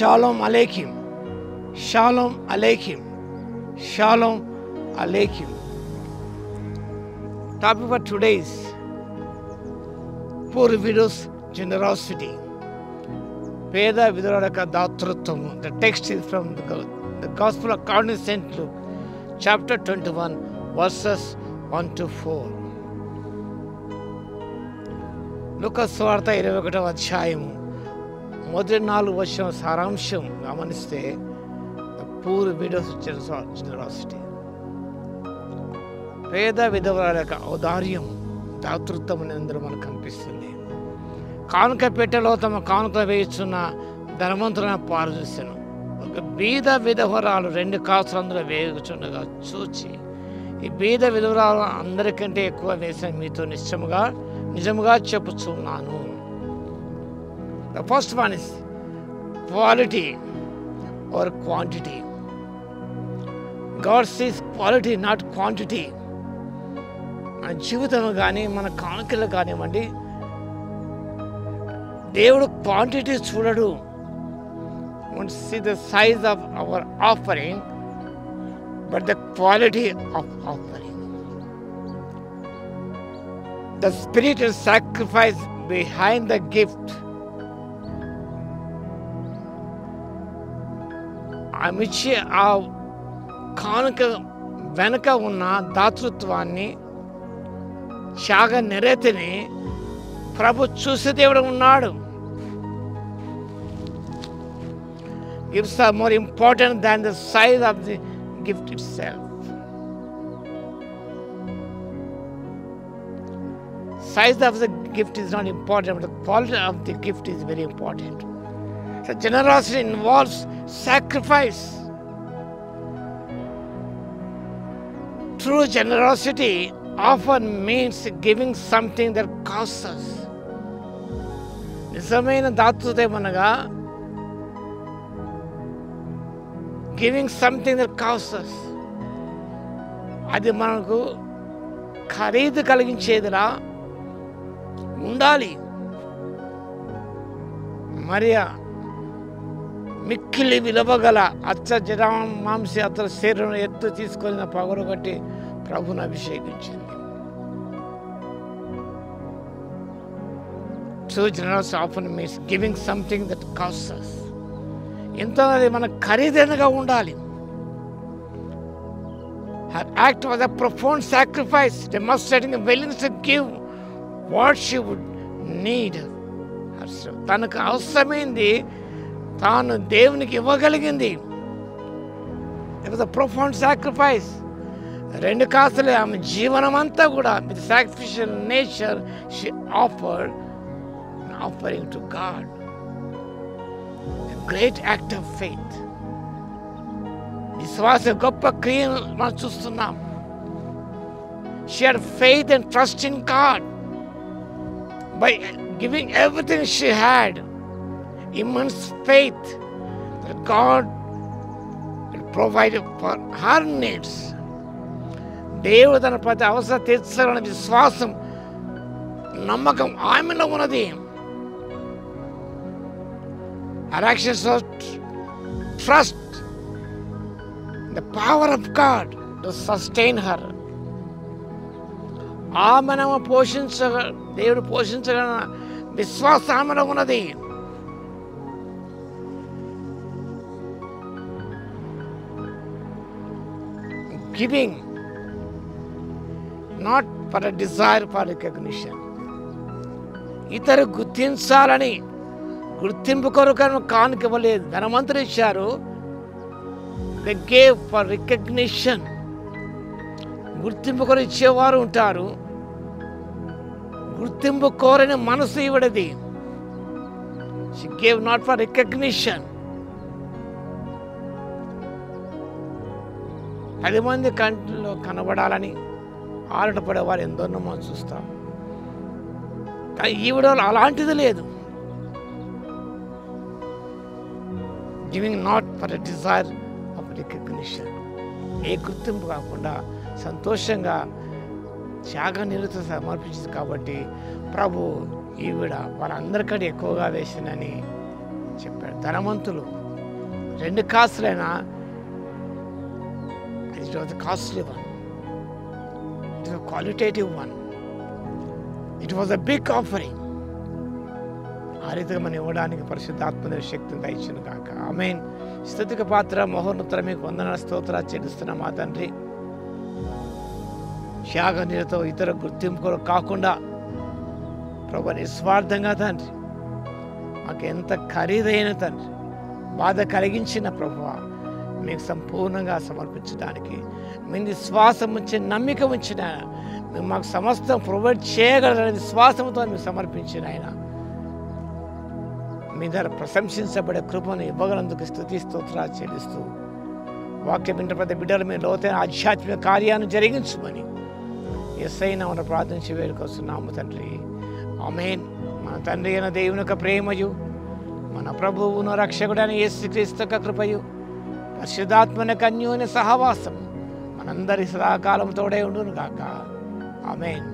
Shalom Aleichem. Shalom Aleichem. Shalom Aleichem. Topic for today is poor widow's generosity. Peda Viduraka Datruttam. The text is from the Gospel according to St. Luke, chapter 21, verses 1 to 4. లూకాసు సువార్త 21వ అధ్యాయము మొదటి 4 వచనం సారాంశం గమనిస్తే poor widows generosity, పేద విధవరాల యొక్క ఔదార్యం, దాతృత్వం అనేది మనకు కనిపిస్తుంది. కానుక పెట్టెలో తమ కానుక వేయిస్తున్న ధనవంతులను పారు చూశాను. ఒక బీద విధవరాలు 2 కాసులు అందులో వేయుచుండగా చూచి, ఈ బీద విధవరాలు అందరికంటే ఎక్కువ వేసిన మీతో నిజముగా చెప్పుచున్నాను. The first one is quality or quantity. God sees quality, not quantity. మన జీవితం కానీ మన కానుకలు కానివ్వండి, దేవుడు క్వాంటిటీ చూడడు. Want to see the size of our offering, but the quality of offering. The spiritual sacrifice behind the gift. ఆమెచ్చే ఆ కానుక వెనక ఉన్న దాతృత్వాన్ని, త్యాగ నిరతిని ప్రభు చూసే దేవుడు ఉన్నాడు. Gifts are more important than the size of the gift itself. Size of the gift is not important, but the quality of the gift is very important. So generosity involves sacrifice. True generosity often means giving something that costs us. నిజమైన దాతృత్వం అనగా giving something that costs us. అది మనకు ఖరీదు కలిగించేదిలా ఉండాలి. మరియా మిక్కిలి విలువగల అచ్చ జరామాంసి అతల శరీరం ఎత్తు తీసుకొని పగలు కట్టి ప్రభుని అభిషేకించింది. True generosity often means giving something that costs us. ఎంతో అది మనకు ఖరీదైనగా ఉండాలి. Her act was a profound sacrifice, demonstrating a willingness to give what she would need herself. తనకు అవసరమైంది తాను దేవునికి ఇవ్వగలిగింది. It was a profound sacrifice. 2 కాసులే ఆమె జీవనం అంతా కూడా with sacrificial nature she offered an offering to God. A great act of faith. విశ్వాస గొప్ప క్రియను మనం చూస్తున్నాం. She had faith and trust in God. By giving everything she had, immense faith that God will provide for her needs. దేవుడు తన ప్రతి అవసరం తీర్చాలనే విశ్వాసం, నమ్మకం ఆమెలో ఉన్నది. Her actions of trust the power of God to sustain her. ఆమెను దేవుడు పోషించగల విశ్వాసం ఆమెలో ఉన్నది. Giving not for a desire for recognition. ఇతరు గుర్తించాలని, గుర్తింపు కొరకు కానుక ఇవ్వలేదు. ధనవంతులు ఇచ్చారు. They gave for recognition. గుర్తింపు కొరకు ఇచ్చేవారు ఉంటారు. గుర్తింపు కోరని మనసు ఇవ్వడది. She gave not for recognition. 10 మంది కంటిలో కనబడాలని ఆరాటపడేవారు ఎందరో మనం చూస్తాం. కానీ ఈవిడ అలాంటిది లేదు. Giving not for a desire of recognition. ఏ గుర్తింపు కాకుండా సంతోషంగా త్యాగ నిరత సమర్పించింది. కాబట్టి ప్రభు ఈవిడ వాళ్ళందరికంటే ఎక్కువగా వేసిందని చెప్పాడు. ధనవంతులు 2 కాసులైనా it was costly one, it was qualitative one, it was a big offering. ఆ రీతిగా మనం ఇవ్వడానికి పరిశుద్ధాత్మ శక్తిని దయచును కాక. ఆమేన్. స్తుతికి పాత్ర మహోన్నతర మీకు వందనాలు స్తోత్రాలు చెల్లిస్తున్నా మా తండ్రి. త్యాగనిరతో ఇతర గుర్తింపు కాకుండా ప్రభు నిస్వార్థంగా తండ్రి మాకు ఎంత ఖరీదైన తండ్రి బాధ కలిగించిన ప్రభువా మీకు సంపూర్ణంగా సమర్పించడానికి మీ విశ్వాసం ఉంచి నమ్మిక ఉంచిన మేము మాకు సమస్తం ప్రొవైడ్ చేయగలరనే విశ్వాసంతో మీకు సమర్పించిన ఆయన మీ ద్వారా ప్రశంసించబడే కృపను ఇవ్వగలందుకు స్తుతి స్తోత్రాలు చెల్లిస్తూ వాక్యం వింటే ప్రతి బిడ్డలు మీ లోతైన ఆధ్యాత్మిక కార్యాన్ని జరిగించమని యేసయ్య నామమున ప్రార్థించి వేడుకొస్తున్నాము తండ్రి. ఆమేన్. మన తండ్రి అయిన దేవుని యొక్క ప్రేమయు మన ప్రభువును రక్షకుడైన యేసుక్రీస్తు యొక్క కృపయు పరిశుద్ధాత్మ అన్యోన్య సహవాసం మనందరి సదాకాలం తోడే ఉండును గాక. ఆమేన్.